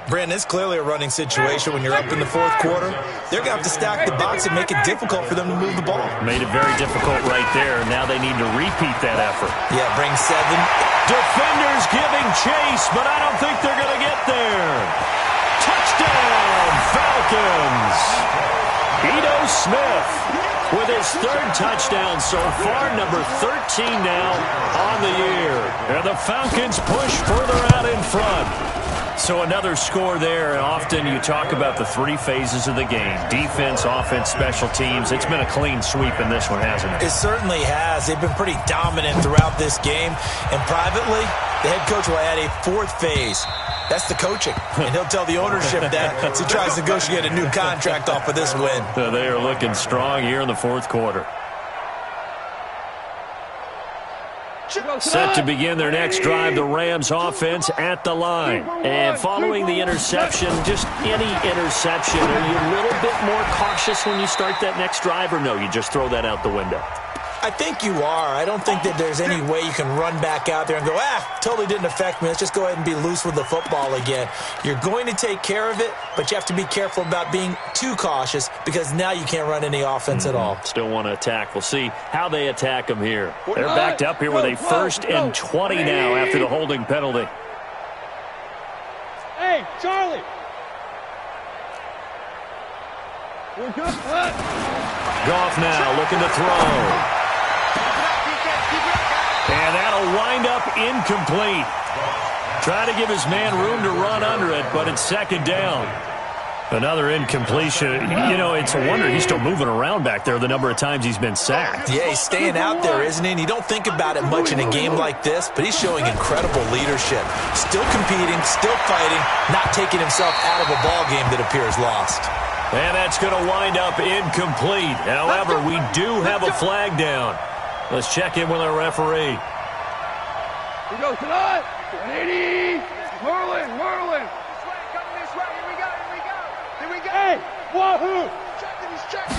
Brandon, it's clearly a running situation when you're up in the 4th quarter. They're going to have to stack the box and make it difficult for them to move the ball. Made it very difficult right there. Now they need to repeat that effort. Yeah, bring 7. Defenders giving chase, but I don't think they're going to get there. Touchdown, Falcons. Ito Smith with his 3rd touchdown so far, number 13 now on the year. And the Falcons push further out in front. So another score there, and often you talk about the 3 phases of the game. Defense, offense, special teams. It's been a clean sweep in this one, hasn't it? It certainly has. They've been pretty dominant throughout this game. And privately, the head coach will add a 4th phase. That's the coaching. And he'll tell the ownership that as he tries to negotiate a new contract off of this win. They are looking strong here in the 4th quarter. Set to begin their next drive, the Rams offense at the line. And following the interception, just any interception, are you a little bit more cautious when you start that next drive, or no, you just throw that out the window? I think you are. I don't think that there's any way you can run back out there and go, totally didn't affect me. Let's just go ahead and be loose with the football again. You're going to take care of it, but you have to be careful about being too cautious because now you can't run any offense at all. Still want to attack. We'll see how they attack them here. They're backed up here with a 1st and 20 now after the holding penalty. Hey, Charlie. Goff now looking to throw. And that'll wind up incomplete. Try to give his man room to run under it, but it's 2nd down. Another incompletion. You know, it's a wonder he's still moving around back there the number of times he's been sacked. Yeah, he's staying out there, isn't he? And you don't think about it much in a game like this, but he's showing incredible leadership. Still competing, still fighting, not taking himself out of a ball game that appears lost. And that's going to wind up incomplete. However, we do have a flag down. Let's check in with our referee. Here goes tonight. 180. Merlin. This way, coming this way. Here we go. Hey, wahoo. He's checking.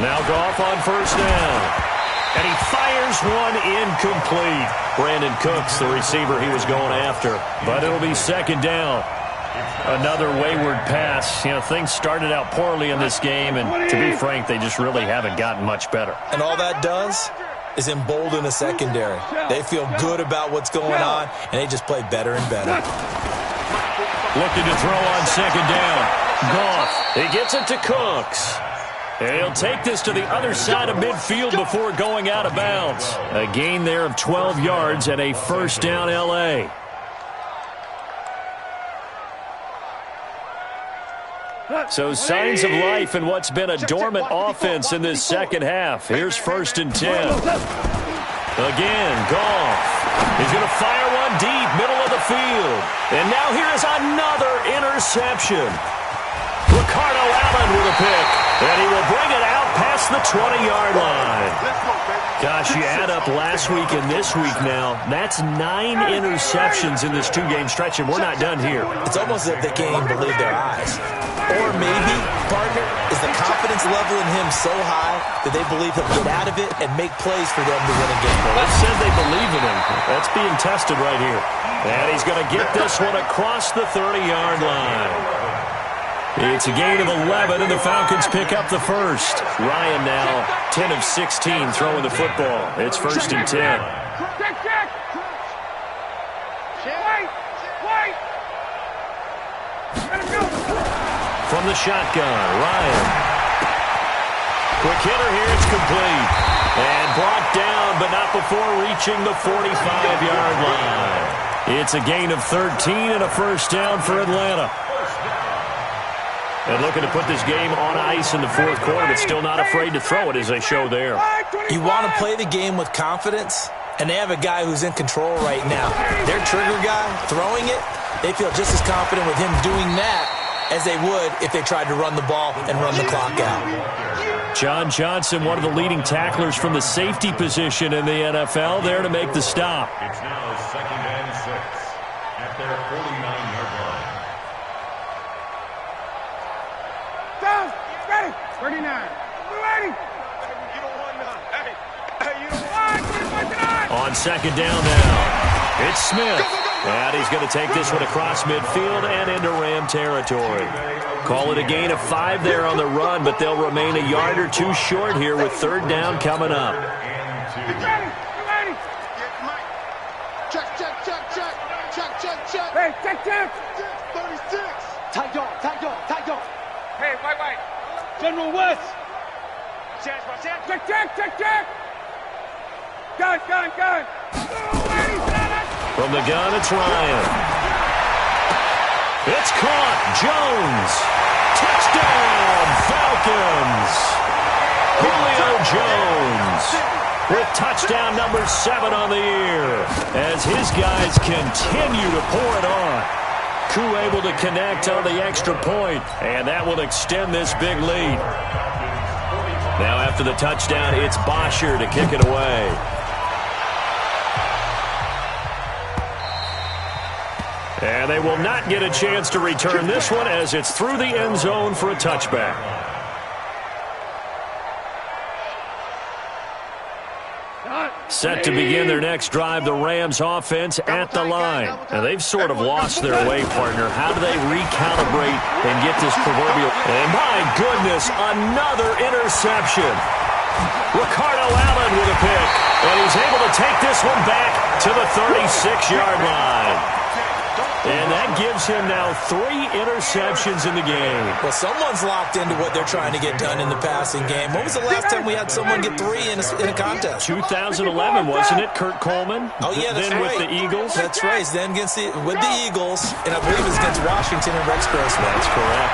Now Goff on first down. And he fires one incomplete. Brandon Cooks, the receiver he was going after. But it'll be second down. Another wayward pass. You know, things started out poorly in this game, and to be frank, they just really haven't gotten much better. And all that does is embolden the secondary. They feel good about what's going on, and they just play better and better. Looking to throw on second down. Goff. He gets it to Cooks. And he'll take this to the other side of midfield before going out of bounds. A gain there of 12 yards and a first down L.A. So signs of life in what's been a dormant offense in this second half. Here's 1st and 10. Again, Goff. He's going to fire one deep, middle of the field. And now here is another interception. Ricardo Allen with a pick. And he will bring it out past the 20-yard line. Gosh, you add up last week and this week now, that's 9 interceptions in this two-game stretch, and we're not done here. It's almost as if they can't even believe their eyes. Or maybe, partner, is the confidence level in him so high that they believe he'll get out of it and make plays for them to win a game. Well, they said they believe in him. That's being tested right here. And he's going to get this one across the 30-yard line. It's a gain of 11, and the Falcons pick up the first. Ryan now 10 of 16 throwing the football. It's 1st and 10. Check. Wait. Let him go. From the shotgun, Ryan. Quick hitter here, it's complete. And brought down, but not before reaching the 45-yard line. It's a gain of 13 and a first down for Atlanta. And looking to put this game on ice in the fourth quarter, but still not afraid to throw it as they show there. You want to play the game with confidence, and they have a guy who's in control right now. Their trigger guy, throwing it, they feel just as confident with him doing that as they would if they tried to run the ball and run the clock out. John Johnson, one of the leading tacklers from the safety position in the NFL, there to make the stop. It's now 2nd and 6 at their 49-yard line. Down. Ready. 39. 280. You don't want none. Hey, you don't want 25. On second down now, it's Smith. And he's going to take this one across midfield and into Ram territory. Call it a gain of 5 there on the run, but they'll remain a yard or two short here with 3rd down coming up. Ready. Check. Hey, check. 36. Tight dog. Hey, white. General West. Check. Gun. 287. From the gun, it's Ryan. It's caught. Jones. Touchdown, Falcons. Julio Jones with touchdown number 7 on the year as his guys continue to pour it on. Koo able to connect on the extra point, and that will extend this big lead. Now after the touchdown, it's Bosher to kick it away. And they will not get a chance to return this one as it's through the end zone for a touchback. Set to begin their next drive, the Rams offense at the line. And they've sort of lost their way, partner. How do they recalibrate and get this proverbial? And my goodness, another interception. Ricardo Allen with a pick. And he's able to take this one back to the 36-yard line. And that gives him now 3 interceptions in the game. Well, someone's locked into what they're trying to get done in the passing game. When was the last time we had someone get 3 in a contest? 2011, wasn't it? Kurt Coleman? Oh, yeah, that's then right. With the Eagles? That's right. Then with the Eagles, and I believe it was against Washington and Rex Grossman. That's correct.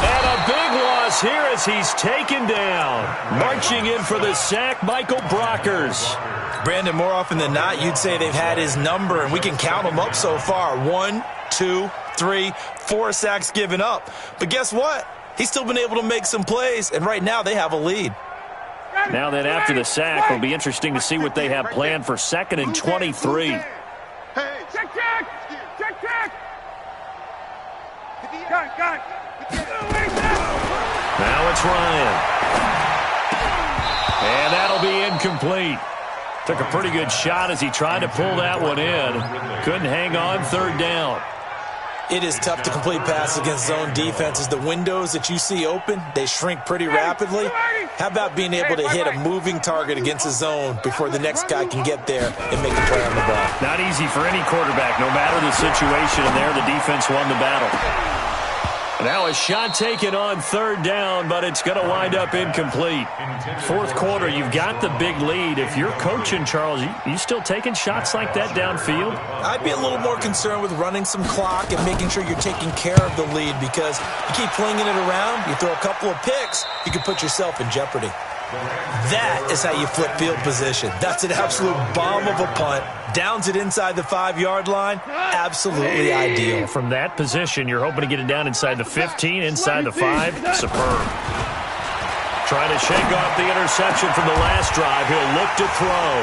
And a big loss here as he's taken down. Marching in for the sack, Michael Brockers. Brandon, more often than not, you'd say they've had his number, and we can count them up so far. 1, 2, 3, 4 sacks given up. But guess what? He's still been able to make some plays, and right now they have a lead. Now that after the sack, it'll be interesting to see what they have planned for 2nd and 23. Got it. Now it's Ryan. And that'll be incomplete. Took a pretty good shot as he tried to pull that one in. Couldn't hang on, third down. It is tough to complete passes against zone defenses. The windows that you see open, they shrink pretty rapidly. How about being able to hit a moving target against a zone before the next guy can get there and make a play on the ball? Not easy for any quarterback, no matter the situation, and there the defense won the battle. Now a shot taken on third down, but it's going to wind up incomplete. Fourth quarter, you've got the big lead. If you're coaching, Charles, you still taking shots like that downfield? I'd be a little more concerned with running some clock and making sure you're taking care of the lead, because you keep flinging it around, you throw a couple of picks, you can put yourself in jeopardy. That is how you flip field position. That's an absolute bomb of a punt. Downs it inside the 5-yard line. Absolutely ideal. From that position, you're hoping to get it down inside the 15, inside the 5. Superb. Trying to shake off the interception from the last drive. He'll look to throw.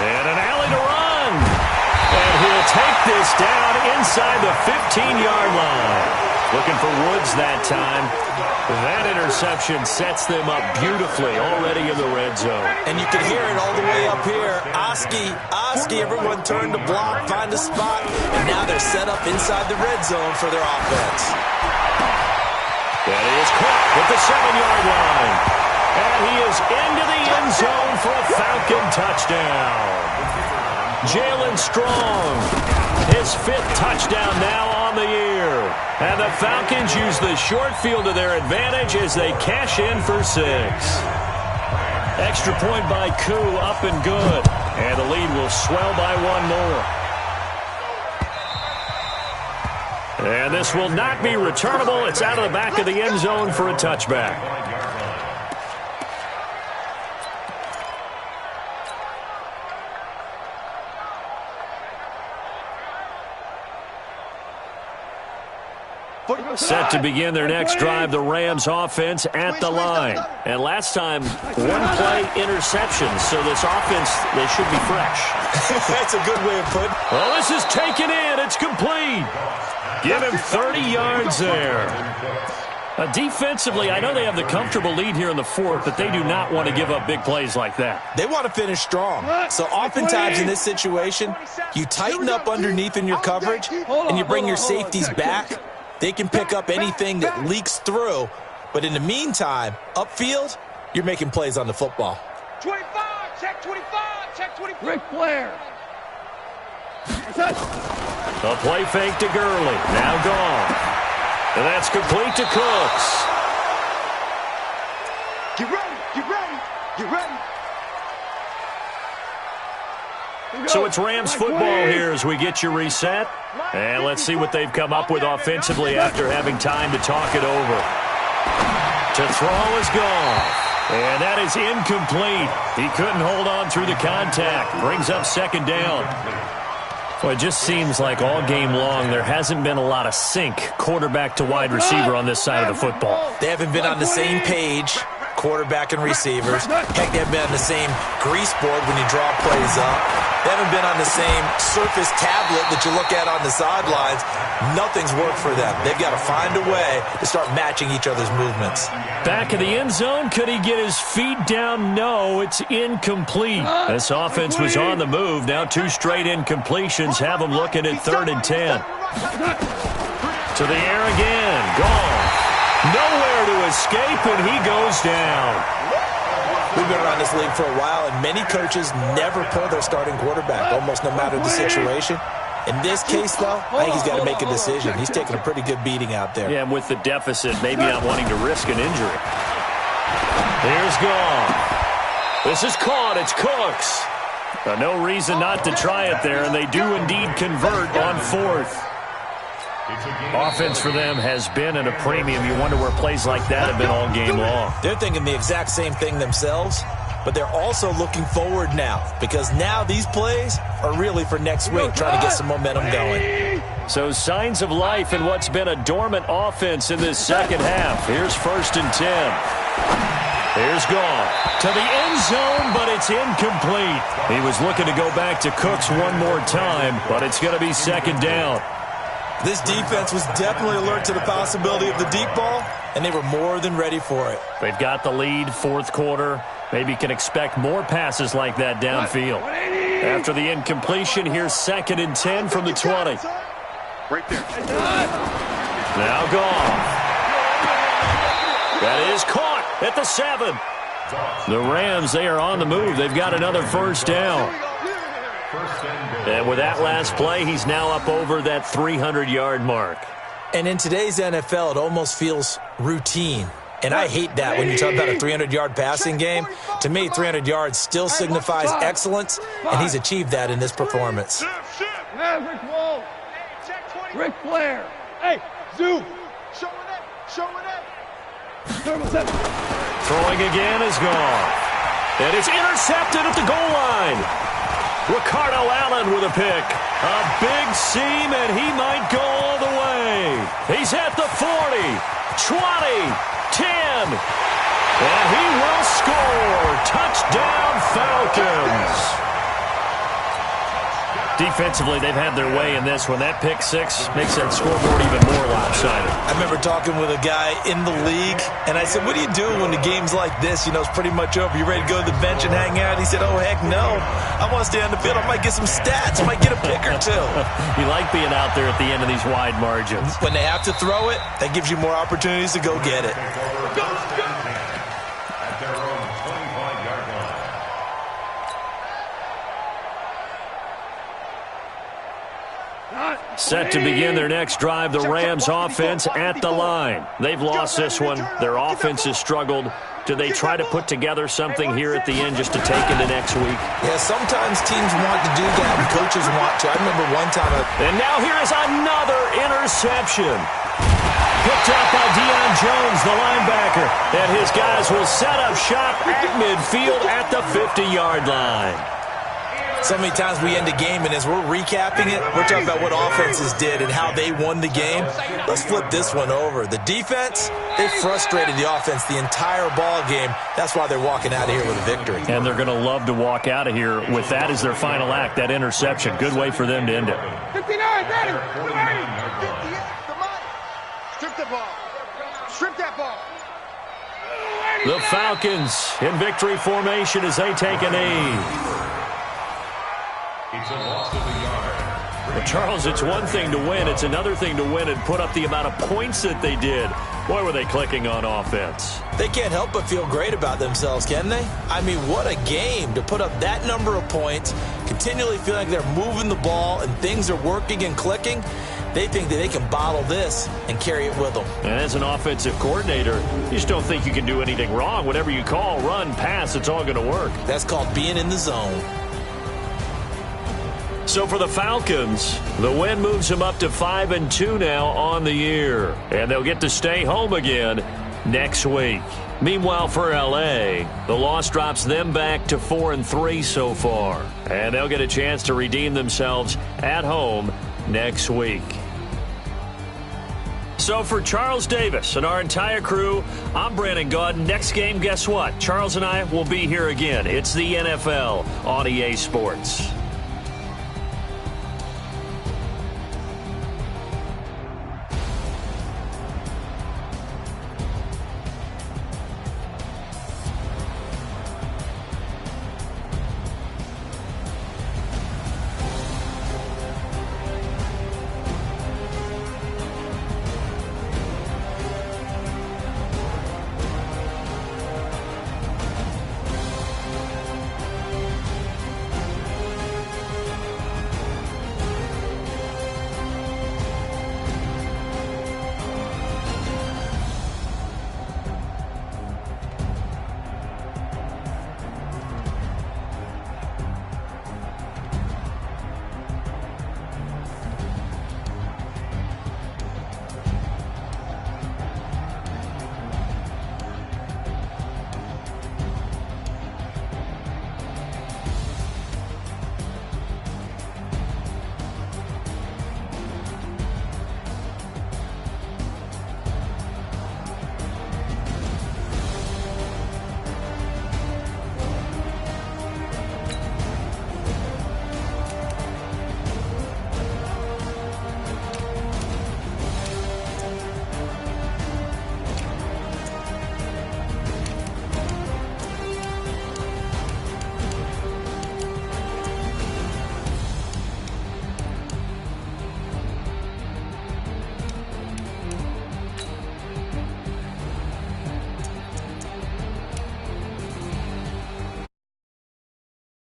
And an alley to run. And he'll take this down inside the 15-yard line. Looking for Woods that time. That interception sets them up beautifully already in the red zone. And you can hear it all the way up here. Oski, everyone turned to block, find a spot, and now they're set up inside the red zone for their offense. That is caught at the 7-yard line. And he is into the end zone for a Falcon touchdown. Jalen Strong, his 5th touchdown now on the year. And the Falcons use the short field to their advantage as they cash in for 6. Extra point by Koo, up and good. And the lead will swell by 1 more. And this will not be returnable. It's out of the back of the end zone for a touchback. Set to begin their next drive, the Rams offense at the line. And last time, 1-play interception, so this offense, they should be fresh. That's a good way of putting it. Well, this is taken in. It's complete. Give him 30 yards there. Defensively, I know they have the comfortable lead here in the 4th, but they do not want to give up big plays like that. They want to finish strong. So oftentimes in this situation, you tighten up underneath in your coverage, and you bring your safeties back. They can pick up anything that leaks through. But in the meantime, upfield, you're making plays on the football. 25, check 25, check 25. Ric Flair. A play fake to Gurley. Now gone. And that's complete to Cooks. Get ready, get ready, get ready. So it's Rams football here as we get you reset. And let's see what they've come up with offensively after having time to talk it over. To throw is gone. And that is incomplete. He couldn't hold on through the contact. Brings up 2nd down. Well, it just seems like all game long there hasn't been a lot of sync quarterback to wide receiver on this side of the football. They haven't been on the same page, quarterback and receivers. Heck, they haven't been on the same grease board when you draw plays up. They haven't been on the same surface tablet that you look at on the sidelines. Nothing's worked for them. They've got to find a way to start matching each other's movements. Back in the end zone, could he get his feet down? No, it's incomplete. This offense was on the move. Now 2 straight incompletions have them looking at 3rd and 10. To the air again. Gone. Nowhere to escape, and he goes down. We've been around this league for a while, and many coaches never pull their starting quarterback, almost no matter the situation. In this case, though, I think he's got to make a decision. He's taking a pretty good beating out there. Yeah, and with the deficit, maybe not wanting to risk an injury. Here's gone. This is caught. It's Cooks. No reason not to try it there, and they do indeed convert on 4th. Offense for them has been at a premium. You wonder where plays like that have been all game long. They're thinking the exact same thing themselves, but they're also looking forward now, because now these plays are really for next week, trying to get some momentum going. So signs of life in what's been a dormant offense in this second half. Here's 1st and 10. Here's gone. To the end zone, but it's incomplete. He was looking to go back to Cooks one more time, but it's going to be 2nd down. This defense was definitely alert to the possibility of the deep ball, and they were more than ready for it. They've got the lead, fourth quarter. Maybe can expect more passes like that downfield. After the incompletion, here's 2nd and 10 from the 20. Right there. Now Goff. That is caught at the 7. The Rams, they are on the move. They've got another first down. And with that last play, he's now up over that 300-yard mark. And in today's NFL, it almost feels routine. And I hate that when you talk about a 300-yard passing game. To me, 300 yards still signifies excellence, and he's achieved that in this performance. Rick Wall. Ric Flair. Hey, Zoo. Showing up. Throwing again is gone. And it's intercepted at the goal line. Ricardo Allen with a pick. A big seam, and he might go all the way. He's at the 40, 20, 10. And he will score. Touchdown, Falcons. Defensively, they've had their way in this one. That pick six makes that scoreboard even more lopsided. I remember talking with a guy in the league, and I said, what do you do when the game's like this? You know, it's pretty much over. You ready to go to the bench and hang out? He said, oh, heck no. I want to stay on the field. I might get some stats. I might get a pick or two. You like being out there at the end of these wide margins. When they have to throw it, that gives you more opportunities to go get it. At their own 25-yard line. Set to begin their next drive, the Rams offense at the line. They've lost this one. Their offense has struggled. Do they try to put together something here at the end just to take into next week? Yeah, sometimes teams want to do that and coaches want to. I remember one time. And now here is another interception. Picked up by Deion Jones, the linebacker. And his guys will set up shop at midfield at the 50-yard line. So many times we end a game, and as we're recapping it, we're talking about what offenses did and how they won the game. Let's flip this one over. The defense, they frustrated the offense the entire ball game. That's why they're walking out of here with a victory. And they're going to love to walk out of here with that as their final act, that interception. Good way for them to end it. 59, ready. 58, the money. Strip the ball. Strip that ball. The Falcons in victory formation as they take a knee. It's a loss of a yard. Well, Charles, it's one thing to win. It's another thing to win and put up the amount of points that they did. Boy, were they clicking on offense. They can't help but feel great about themselves, can they? I mean, what a game to put up that number of points, continually feeling like they're moving the ball and things are working and clicking. They think that they can bottle this and carry it with them. And as an offensive coordinator, you just don't think you can do anything wrong. Whatever you call, run, pass, it's all going to work. That's called being in the zone. So for the Falcons, the win moves them up to 5-2 now on the year. And they'll get to stay home again next week. Meanwhile, for L.A., the loss drops them back to 4-3 so far. And they'll get a chance to redeem themselves at home next week. So for Charles Davis and our entire crew, I'm Brandon Gaudin. Next game, guess what? Charles and I will be here again. It's the NFL on EA Sports.